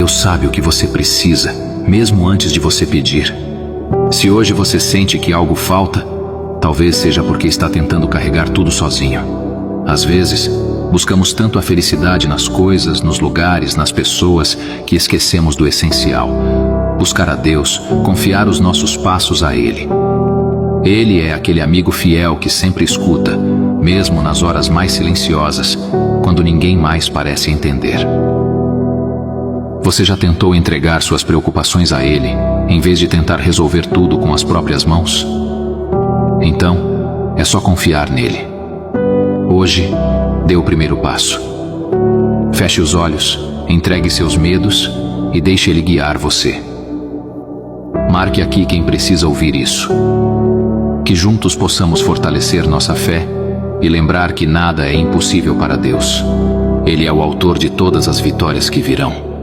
Deus sabe o que você precisa, mesmo antes de você pedir. Se hoje você sente que algo falta, talvez seja porque está tentando carregar tudo sozinho. Às vezes, buscamos tanto a felicidade nas coisas, nos lugares, nas pessoas, que esquecemos do essencial. Buscar a Deus, confiar os nossos passos a Ele. Ele é aquele amigo fiel que sempre escuta, mesmo nas horas mais silenciosas, quando ninguém mais parece entender. Você já tentou entregar suas preocupações a Ele, em vez de tentar resolver tudo com as próprias mãos? Então, é só confiar nele. Hoje, dê o primeiro passo. Feche os olhos, entregue seus medos e deixe Ele guiar você. Marque aqui quem precisa ouvir isso. Que juntos possamos fortalecer nossa fé e lembrar que nada é impossível para Deus. Ele é o autor de todas as vitórias que virão.